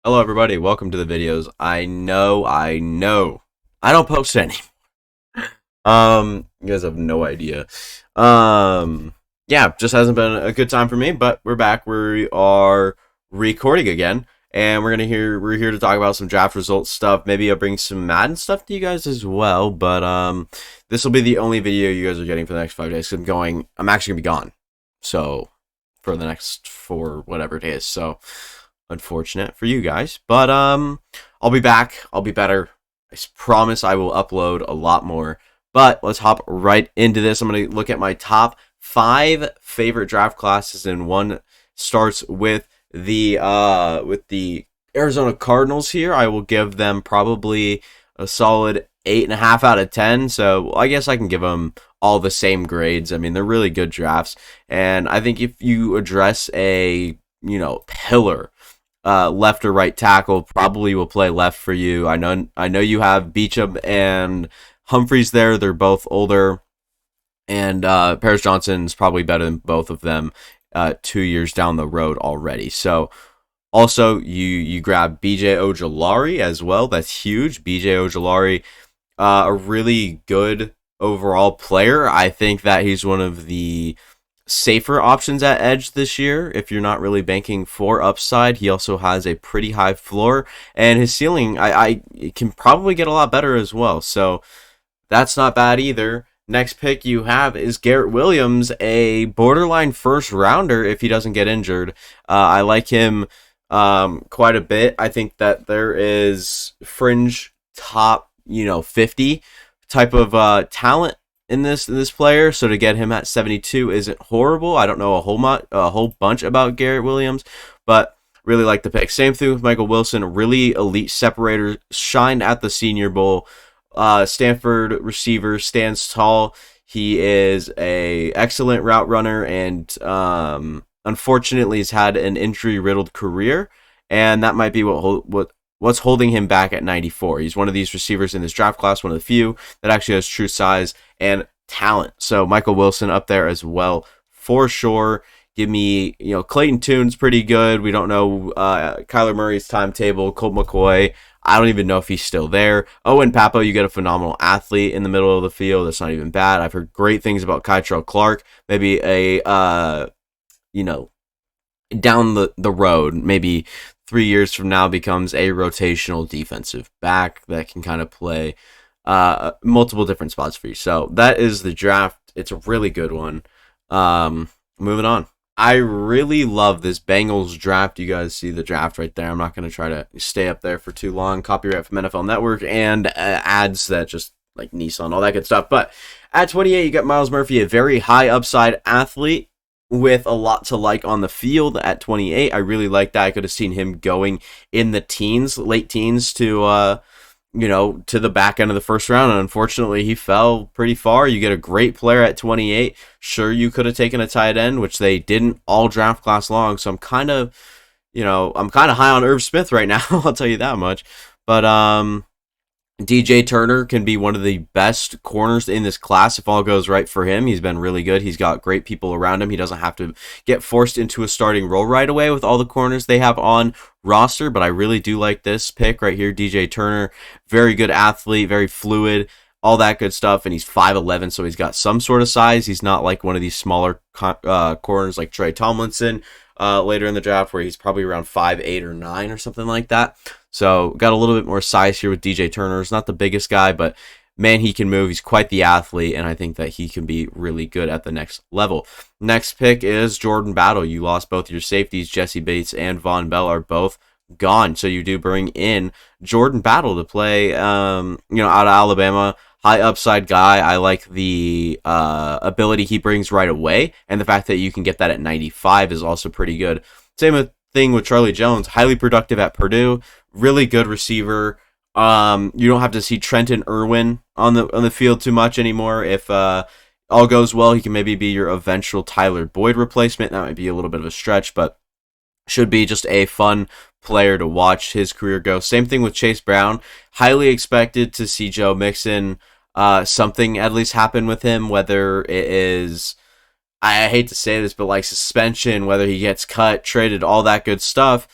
Hello everybody, welcome to the videos. I know, I don't post any. You guys have no idea. Yeah, just hasn't been a good time for me, but we're back. We are recording again, and we're here to talk about some draft results stuff. Maybe I'll bring some Madden stuff to you guys as well, but this will be the only video you guys are getting for the next 5 days. 'Cause I'm actually gonna be gone. So for the next 4 whatever it is. So unfortunate for you guys, but I'll be back. I'll be better. Promise I will upload a lot more. But let's hop right into this. I'm going to look at my top 5 favorite draft classes, and one starts with the Arizona Cardinals here. I will give them probably a solid 8.5 out of 10. So I guess I can give them all the same grades. I mean, they're really good drafts, and I think if you address a pillar left or right tackle, probably will play left for you. I know you have Beecham and Humphreys there. They're both older, and Paris Johnson's probably better than both of them 2 years down the road already. So also you grab BJ Ojulari as well. That's huge. BJ Ojulari, a really good overall player. I think that he's one of the safer options at edge this year if you're not really banking for upside. He also has a pretty high floor, and his ceiling I can probably get a lot better as well. So that's not bad either. Next pick you have is Garrett Williams, a borderline first rounder if he doesn't get injured. I like him quite a bit. I think that there is fringe top 50 type of talent in this player, so to get him at 72 isn't horrible. I don't know a whole bunch about Garrett Williams, but really like the pick. Same thing with Michael Wilson, really elite separator, shined at the Senior Bowl. Stanford receiver, stands tall. He is a excellent route runner, and unfortunately has had an injury riddled career, and that might be what's holding him back at 94. He's one of these receivers in this draft class, one of the few that actually has true size and talent. So Michael Wilson up there as well for sure. Give me, Clayton Tune's pretty good. We don't know Kyler Murray's timetable. Colt McCoy, I don't even know if he's still there. Owen Papo, you get a phenomenal athlete in the middle of the field. That's not even bad. I've heard great things about Kytrell Clark. Maybe down the road, maybe 3 years from now, becomes a rotational defensive back that can kind of play multiple different spots for you. So that is the draft. It's a really good one. Moving on. I really love this Bengals draft. You guys see the draft right there. I'm not going to try to stay up there for too long. Copyright from NFL Network and ads that just like Nissan, all that good stuff. But at 28, you got Myles Murphy, a very high upside athlete with a lot to like on the field. At 28, I really like that. I could have seen him going in the teens, late teens to the back end of the first round, and unfortunately he fell pretty far. You get a great player at 28. Sure, you could have taken a tight end, which they didn't all draft class long, so I'm kind of high on Irv Smith right now. I'll tell you that much. But DJ Turner can be one of the best corners in this class if all goes right for him. He's been really good. He's got great people around him. He doesn't have to get forced into a starting role right away with all the corners they have on roster, but I really do like this pick right here. DJ Turner, very good athlete, very fluid, all that good stuff, and he's 5'11", so he's got some sort of size. He's not like one of these smaller corners like Trey Tomlinson later in the draft, where he's probably around 5'8" or 9" or something like that. So got a little bit more size here with DJ Turner. He's not the biggest guy, but man, he can move. He's quite the athlete, and I think that he can be really good at the next level. Next pick is Jordan Battle. You lost both your safeties. Jesse Bates and Von Bell are both gone, so you do bring in Jordan Battle to play out of Alabama. High upside guy. I like the ability he brings right away, and the fact that you can get that at 95 is also pretty good. Same thing with Charlie Jones. Highly productive at Purdue. Really good receiver. You don't have to see Trenton Irwin on the field too much anymore. If all goes well, he can maybe be your eventual Tyler Boyd replacement. That might be a little bit of a stretch, but should be just a fun player to watch his career go. Same thing with Chase Brown. Highly expected to see Joe Mixon something at least happen with him, whether it is, I hate to say this, but like suspension, whether he gets cut, traded, all that good stuff.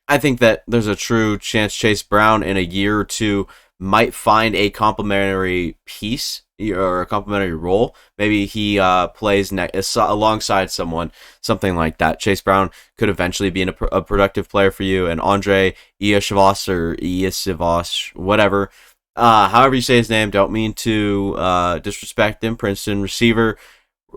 I think that there's a true chance Chase Brown in a year or two might find a complementary piece or a complementary role. Maybe he plays alongside someone, something like that. Chase Brown could eventually be a productive player for you. And Andre Iosivas or Iosivas, whatever, however you say his name, don't mean to disrespect him. Princeton receiver,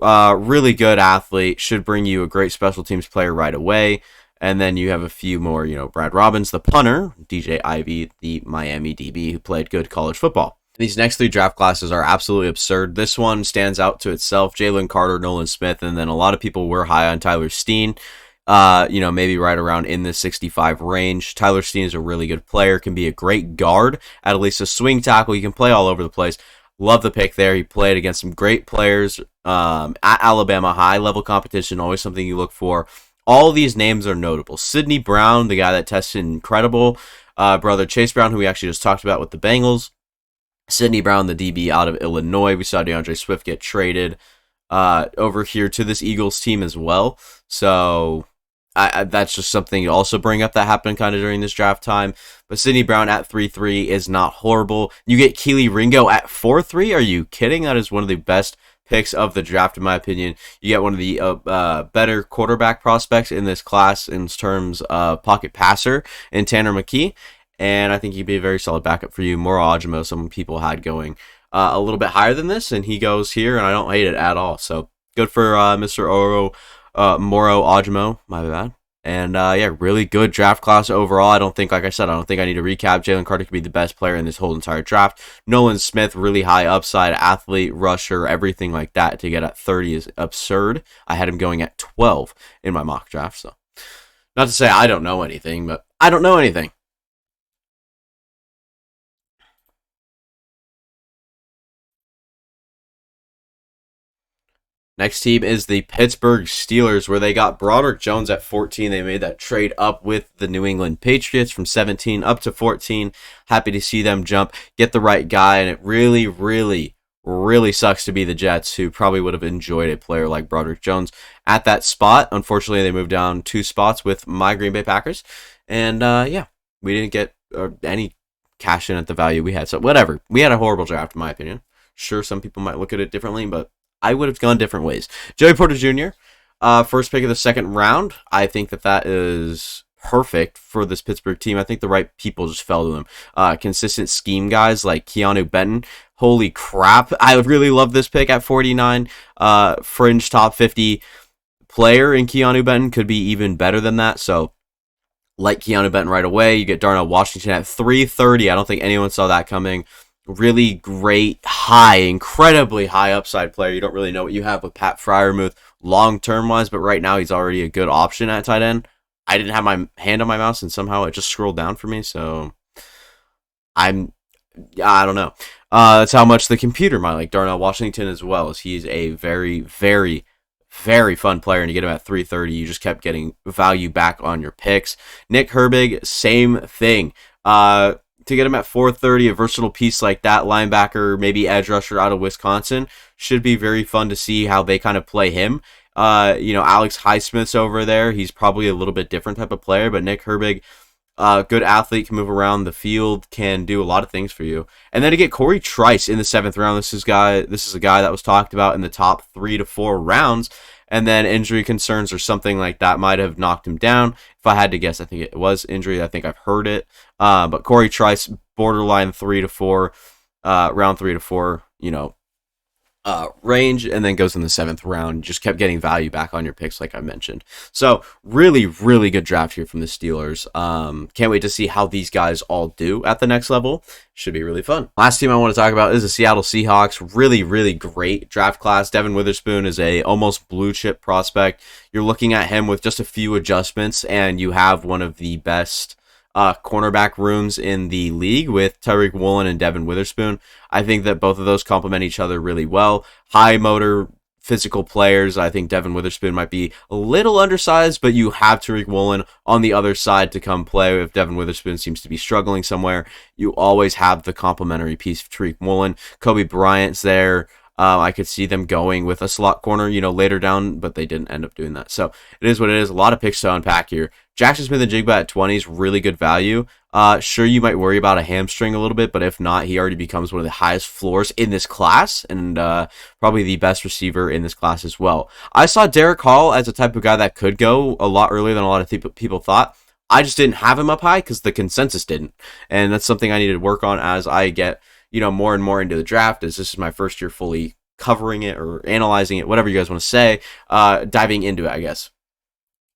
really good athlete, should bring you a great special teams player right away. And then you have a few more, Brad Robbins, the punter, DJ Ivy, the Miami DB, who played good college football. These next three draft classes are absolutely absurd. This one stands out to itself. Jalen Carter, Nolan Smith, and then a lot of people were high on Tyler Steen. Maybe right around in the 65 range. Tyler Steen is a really good player, can be a great guard, at least a swing tackle. You can play all over the place. Love the pick there. He played against some great players at Alabama, high-level competition, always something you look for. All these names are notable. Sidney Brown, the guy that tested incredible. Brother Chase Brown, who we actually just talked about with the Bengals. Sidney Brown, the DB out of Illinois. We saw DeAndre Swift get traded over here to this Eagles team as well. So that's just something to also bring up that happened kind of during this draft time. But Sidney Brown at 3-3 is not horrible. You get Kelee Ringo at 4-3. Are you kidding? That is one of the best picks of the draft, in my opinion. You get one of the better quarterback prospects in this class in terms of pocket passer in Tanner McKee, and I think he'd be a very solid backup for you. Moro Ojomo, some people had going a little bit higher than this, and he goes here, and I don't hate it at all. So good for Mr. Moro Ojomo, my bad. And really good draft class overall. I don't think I need to recap. Jalen Carter could be the best player in this whole entire draft. Nolan Smith, really high upside, athlete, rusher, everything like that. To get at 30 is absurd. I had him going at 12 in my mock draft. So, not to say I don't know anything, but I don't know anything. Next team is the Pittsburgh Steelers, where they got Broderick Jones at 14. They made that trade up with the New England Patriots from 17 up to 14. Happy to see them jump, get the right guy, and it really, really, really sucks to be the Jets, who probably would have enjoyed a player like Broderick Jones at that spot. Unfortunately, they moved down 2 spots with my Green Bay Packers, and we didn't get any cash in at the value we had. So whatever, we had a horrible draft in my opinion. Sure, some people might look at it differently, but I would have gone different ways. Joey Porter Jr., first pick of the second round. I think that is perfect for this Pittsburgh team. I think the right people just fell to him. Consistent scheme guys like Keanu Benton. Holy crap. I would really love this pick at 49. Fringe top 50 player in Keanu Benton could be even better than that. So, like Keanu Benton right away. You get Darnell Washington at 330. I don't think anyone saw that coming. Really great, incredibly high upside player. You don't really know what you have with Pat Freiermuth long-term wise, but right now he's already a good option at tight end. I didn't have my hand on my mouse, and somehow it just scrolled down for me, so I don't know. That's how much the computer might like Darnell Washington as well, as he's a very, very, very fun player, and you get him at 330, you just kept getting value back on your picks. Nick Herbig, same thing. To get him at 430, a versatile piece like that, linebacker, maybe edge rusher out of Wisconsin, should be very fun to see how they kind of play him. Alex Highsmith's over there. He's probably a little bit different type of player, but Nick Herbig, good athlete, can move around the field, can do a lot of things for you. And then to get Corey Trice in the 7th round, this is a guy that was talked about in the top 3 to 4 rounds. And then injury concerns or something like that might have knocked him down. If I had to guess, I think it was injury. I think I've heard it. But Corey Trice, borderline 3 to 4, round 3 to 4, range, and then goes in the 7th round. Just kept getting value back on your picks, like I mentioned. So really, really good draft here from the Steelers. Can't wait to see how these guys all do at the next level. Should be really fun. Last team I want to talk about is the Seattle Seahawks. Really, really great draft class. Devin Witherspoon is a almost blue chip prospect. You're looking at him with just a few adjustments, and you have one of the best cornerback rooms in the league with Tariq Woolen and Devin Witherspoon. I think that both of those complement each other really well. High motor, physical players. I think Devin Witherspoon might be a little undersized, but you have Tariq Woolen on the other side to come play. If Devin Witherspoon seems to be struggling somewhere, you always have the complementary piece of Tariq Woolen. Kobe Bryant's there. I could see them going with a slot corner, later down, but they didn't end up doing that. So it is what it is. A lot of picks to unpack here. Jackson Smith-Njigba at 20 is really good value. Sure, you might worry about a hamstring a little bit, but if not, he already becomes one of the highest floors in this class, and probably the best receiver in this class as well. I saw Derek Hall as a type of guy that could go a lot earlier than a lot of people thought. I just didn't have him up high because the consensus didn't, and that's something I needed to work on as I get more and more into the draft. As this is my first year fully covering it or analyzing it, whatever you guys want to say, diving into it, I guess.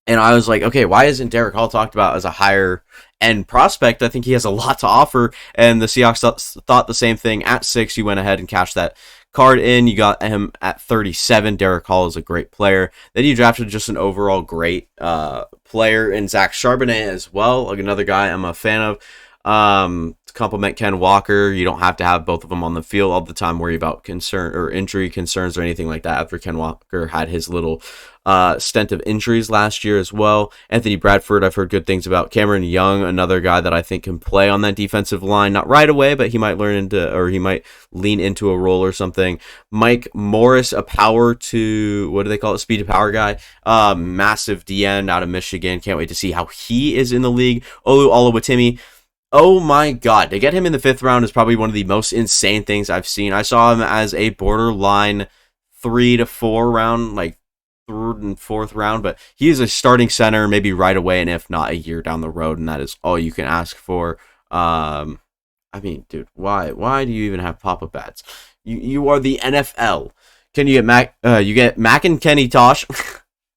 And I was like, okay, why isn't Derek Hall talked about as a higher end prospect? I think he has a lot to offer. And the Seahawks thought the same thing at 6. You went ahead and cashed that card in. You got him at 37. Derek Hall is a great player. Then you drafted just an overall great player in Zach Charbonnet as well. Like another guy I'm a fan of. To complement Ken Walker, you don't have to have both of them on the field all the time, worry about concern or injury concerns or anything like that after Ken Walker had his little stint of injuries last year as well. Anthony Bradford, I've heard good things about. Cameron Young, another guy that I think can play on that defensive line, not right away, but he might he might lean into a role or something. Mike Morris, a power to, what do they call it? Speed to power guy. Massive DN out of Michigan. Can't wait to see how he is in the league. Olu Oluwatimi. Oh my god, to get him in the 5th round is probably one of the most insane things I've seen. I saw him as a borderline 3 to 4 round, like 3rd and 4th round, but he is a starting center maybe right away, and if not, a year down the road, and that is all you can ask for. I mean, dude, why do you even have pop-up ads? You are the NFL. Can you get Mac and Kenny Tosh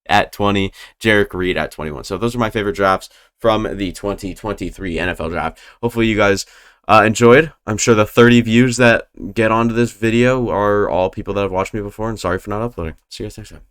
at 20, Jarek Reed at 21. So those are my favorite drafts from the 2023 NFL draft. Hopefully you guys enjoyed. I'm sure the 30 views that get onto this video are all people that have watched me before, and sorry for not uploading. See you guys next time.